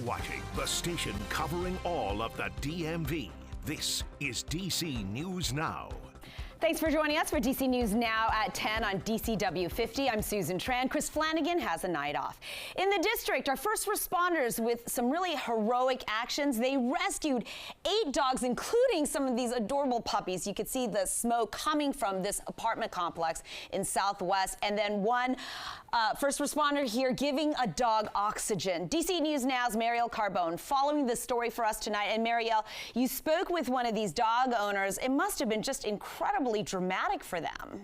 watching the station covering all of the DMV. This is DC News Now. Thanks for joining us for DC News Now at 10 on DCW 50. I'm Susan Tran. Chris Flanagan has a night off. In the district, our first responders with some really heroic actions. They rescued 8 dogs, including some of these adorable puppies. You could see the smoke coming from this apartment complex in Southwest. And then one first responder here giving a dog oxygen. DC News Now's Marielle Carbone following this story for us tonight. And Marielle, you spoke with one of these dog owners. It must have been just incredibly dramatic for them.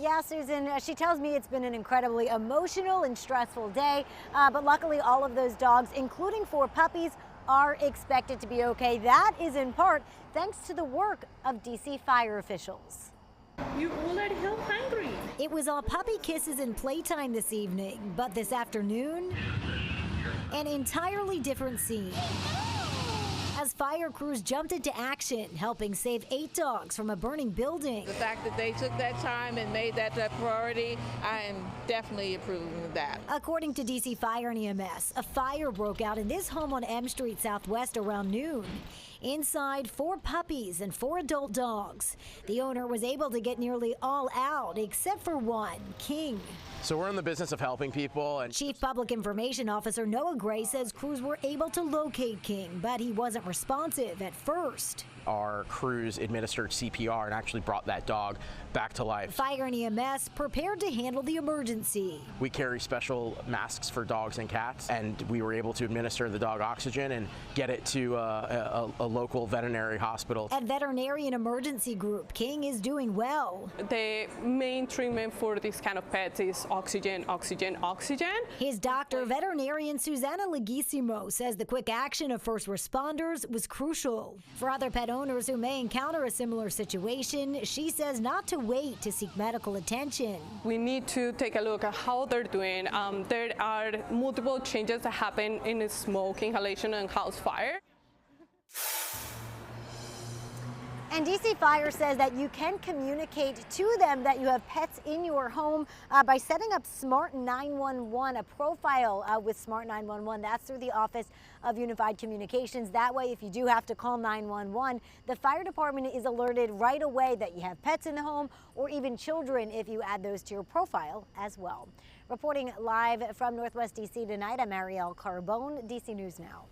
Yeah, Susan, she tells me it's been an incredibly emotional and stressful day, but luckily all of those dogs, including 4 puppies, are expected to be okay. That is in part thanks to the work of DC fire officials. You're already hell hungry. It was all puppy kisses and playtime this evening, but this afternoon, an entirely different scene. As fire crews jumped into action, helping save 8 dogs from a burning building. The fact that they took that time and made that a priority, I am definitely approving of that. According to DC Fire and EMS, a fire broke out in this home on M Street Southwest around noon. Inside, 4 puppies and 4 adult dogs. The owner was able to get nearly all out except for one, King. So we're in the business of helping people. And Chief Public Information Officer Noah Gray says crews were able to locate King, but he wasn't responsive at first. Our crews administered CPR and actually brought that dog back to life. Fire and EMS prepared to handle the emergency. We carry special masks for dogs and cats, and we were able to administer the dog oxygen and get it to a local veterinary hospital. At Veterinarian Emergency Group, King is doing well. The main treatment for this kind of pets is oxygen, oxygen, oxygen. His doctor, veterinarian Susanna Legisimo, says the quick action of first responders was crucial. For other pet owners who may encounter a similar situation, she says not to wait to seek medical attention. We need to take a look at how they're doing. There are multiple changes that happen in smoke inhalation and house fire. And DC Fire says that you can communicate to them that you have pets in your home by setting up Smart 911, a profile with Smart 911. That's through the Office of Unified Communications. That way, if you do have to call 911, the fire department is alerted right away that you have pets in the home, or even children if you add those to your profile as well. Reporting live from Northwest DC tonight, I'm Marielle Carbone, DC News Now.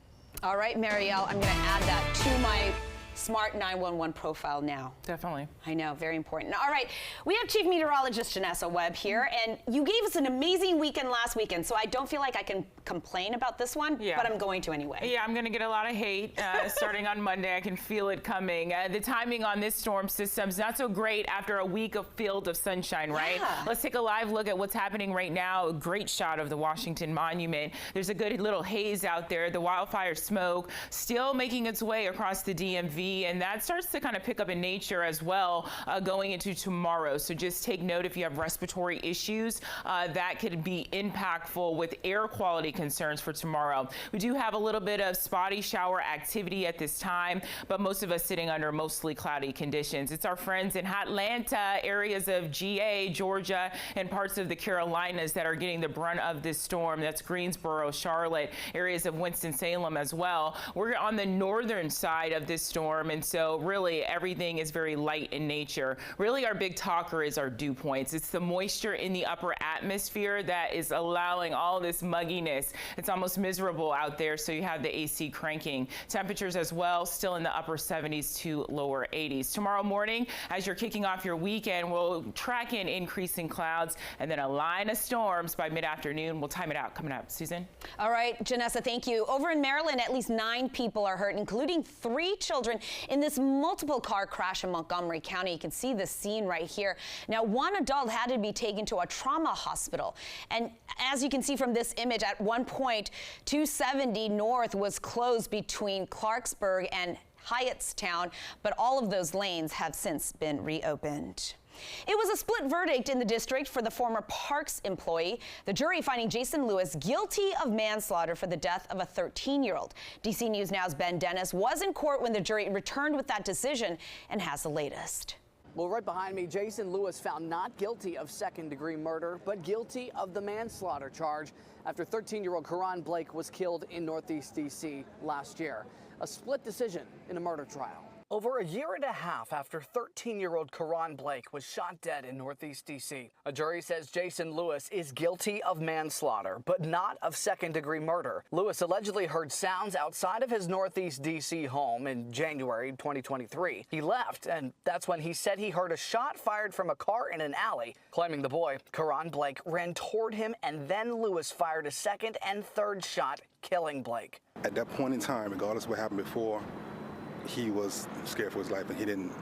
All right, Marielle, I'm going to add that to my Smart 911 profile now. Definitely. I know, very important. All right, we have Chief Meteorologist Janessa Webb here, and you gave us an amazing weekend last weekend, so I don't feel like I can complain about this one, but I'm going to anyway. Yeah, I'm going to get a lot of hate starting on Monday. I can feel it coming. The timing on this storm system's not so great after a week of field of sunshine, right? Yeah. Let's take a live look at what's happening right now. A great shot of the Washington Monument. There's a good little haze out there. The wildfire smoke still making its way across the DMV. And that starts to kind of pick up in nature as well going into tomorrow. So just take note if you have respiratory issues, that could be impactful with air quality concerns for tomorrow. We do have a little bit of spotty shower activity at this time, but most of us sitting under mostly cloudy conditions. It's our friends in Atlanta, areas of GA, Georgia, and parts of the Carolinas that are getting the brunt of this storm. That's Greensboro, Charlotte, areas of Winston-Salem as well. We're on the northern side of this storm. And so really everything is very light in nature. Really our big talker is our dew points. It's the moisture in the upper atmosphere that is allowing all this mugginess. It's almost miserable out there, so you have the AC cranking. Temperatures as well still in the upper 70s to lower 80s. Tomorrow morning, as you're kicking off your weekend, we'll track in increasing clouds and then a line of storms by mid-afternoon. We'll time it out coming up. Susan? All right, Janessa, thank you. Over in Maryland, at least 9 people are hurt, including 3 children in this multiple car crash in Montgomery County. You can see the scene right here. Now, 1 adult had to be taken to a trauma hospital. And as you can see from this image, at one point, 270 North was closed between Clarksburg and Hyattstown, but all of those lanes have since been reopened. It was a split verdict in the district for the former Parks employee, the jury finding Jason Lewis guilty of manslaughter for the death of a 13-year-old. DC News Now's Ben Dennis was in court when the jury returned with that decision and has the latest. Well, right behind me, Jason Lewis found not guilty of second-degree murder, but guilty of the manslaughter charge after 13-year-old Kaden Blake was killed in Northeast D.C. last year. A split decision in a murder trial. Over a year and a half after 13-year-old Kaden Blake was shot dead in Northeast D.C., a jury says Jason Lewis is guilty of manslaughter, but not of second-degree murder. Lewis allegedly heard sounds outside of his Northeast D.C. home in January 2023. He left, and that's when he said he heard a shot fired from a car in an alley. Claiming the boy, Kaden Blake ran toward him, and then Lewis fired a second and third shot, killing Blake. At that point in time, regardless of what happened before, he was scared for his life and he didn't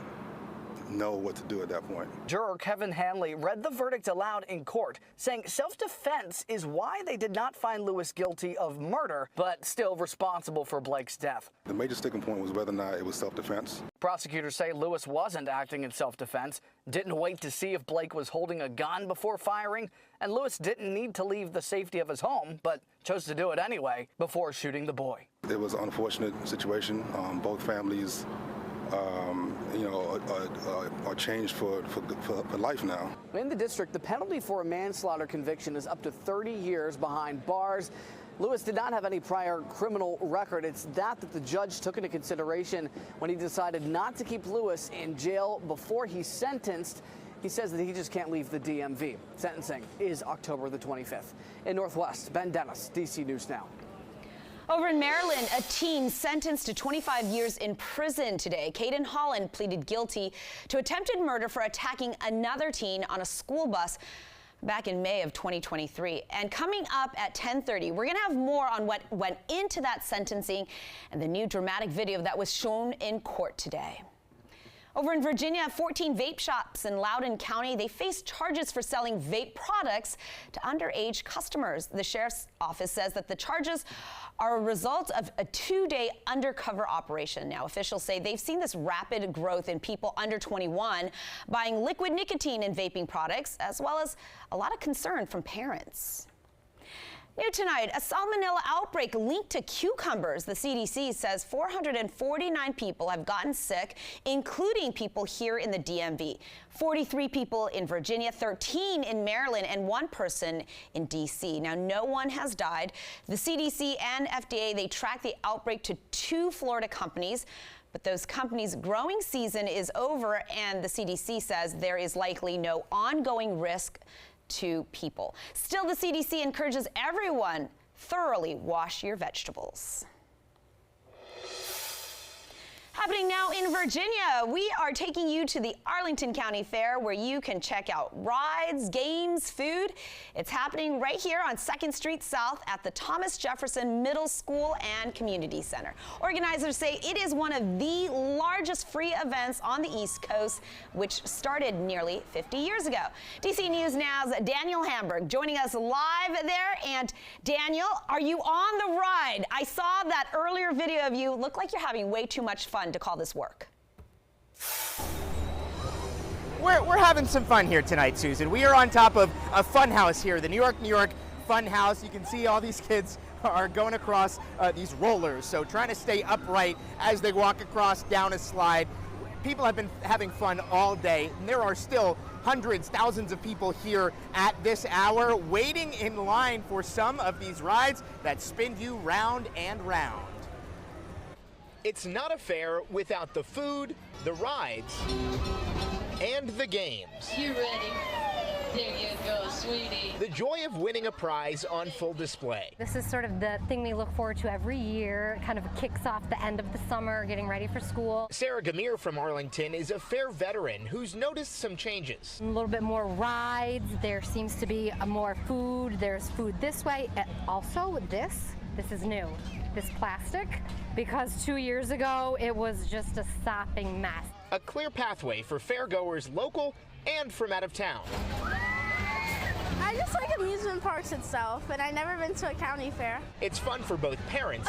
know what to do at that point. Juror Kaden Holland read the verdict aloud in court, saying self-defense is why they did not find Lewis guilty of murder, but still responsible for Blake's death. The major sticking point was whether or not it was self-defense. Prosecutors say Lewis wasn't acting in self-defense, didn't wait to see if Blake was holding a gun before firing, and Lewis didn't need to leave the safety of his home, but chose to do it anyway before shooting the boy. It was an unfortunate situation. Both families, are changed for life now. In the district, the penalty for a manslaughter conviction is up to 30 years behind bars. Lewis did not have any prior criminal record. It's that the judge took into consideration when he decided not to keep Lewis in jail before he's sentenced. He says that he just can't leave the DMV. Sentencing is October the 25th. In Northwest, Ben Dennis, DC News Now. Over in Maryland, a teen sentenced to 25 years in prison today. Kaden Holland pleaded guilty to attempted murder for attacking another teen on a school bus back in May of 2023. And coming up at 10:30, we're going to have more on what went into that sentencing and the new dramatic video that was shown in court today. Over in Virginia, 14 vape shops in Loudoun County, they face charges for selling vape products to underage customers. The sheriff's office says that the charges are a result of a 2-day undercover operation. Now, officials say they've seen this rapid growth in people under 21 buying liquid nicotine and vaping products, as well as a lot of concern from parents. New tonight, a salmonella outbreak linked to cucumbers. The CDC says 449 people have gotten sick, including people here in the DMV. 43 people in Virginia, 13 in Maryland, and 1 person in D.C. Now, no one has died. The CDC and FDA, they track the outbreak to 2 Florida companies. But those companies' growing season is over, and the CDC says there is likely no ongoing risk to people. Still, the CDC encourages everyone thoroughly wash your vegetables. Happening now in Virginia, we are taking you to the Arlington County Fair, where you can check out rides, games, food. It's happening right here on 2nd Street South at the Thomas Jefferson Middle School and Community Center. Organizers say it is one of the largest free events on the East Coast, which started nearly 50 years ago. DC News Now's Daniel Hamburg joining us live there. And Daniel, are you on the ride? I saw that earlier video of you. Look like you're having way too much fun to call this work. We're having some fun here tonight, Susan. We are on top of a fun house here, the New York Fun House. You can see all these kids are going across these rollers, so trying to stay upright as they walk across down a slide. People have been having fun all day, and there are still hundreds, thousands of people here at this hour waiting in line for some of these rides that spin you round and round. It's not a fair without the food, the rides, and the games. You ready? There you go, sweetie. The joy of winning a prize on full display. This is sort of the thing we look forward to every year. It kind of kicks off the end of the summer, getting ready for school. Sarah Gamir from Arlington is a fair veteran who's noticed some changes. A little bit more rides. There seems to be more food. There's food this way. Also, this is new. This plastic, because 2 years ago it was just a sopping mess. A clear pathway for fairgoers local and from out of town. I just like amusement parks itself, and I've never been to a county fair. It's fun for both parents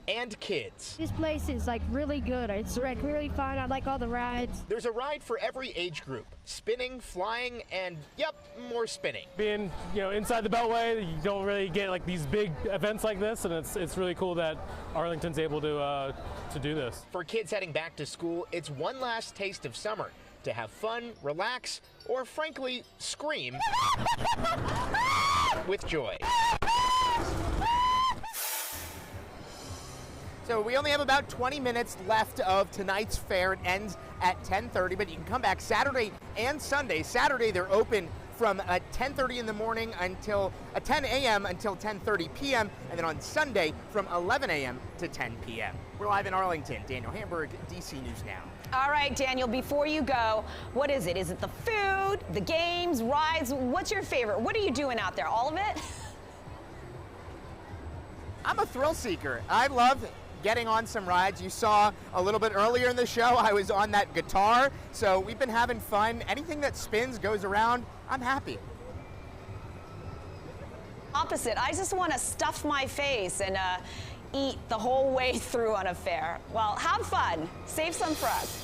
and kids. This place is really good. It's really fun. I like all the rides. There's a ride for every age group. Spinning, flying, and yep, more spinning. Being, inside the Beltway, you don't really get these big events like this, and it's really cool that Arlington's able to do this. For kids heading back to school, it's one last taste of summer to have fun, relax, or frankly, scream with joy. So we only have about 20 minutes left of tonight's fair. It ends at 10:30, but you can come back Saturday and Sunday. Saturday they're open from 10:30 in the morning until 10 a.m. until 10:30 p.m. and then on Sunday from 11 a.m. to 10 p.m. We're live in Arlington. Daniel Hamburg, DC News Now. All right, Daniel, before you go, what is it? Is it the food, the games, rides? What's your favorite? What are you doing out there? All of it? I'm a thrill seeker. I love getting on some rides. You saw a little bit earlier in the show, I was on that guitar. So we've been having fun. Anything that spins, goes around, I'm happy. Opposite. I just want to stuff my face and eat the whole way through on a fair. Well, have fun. Save some for us.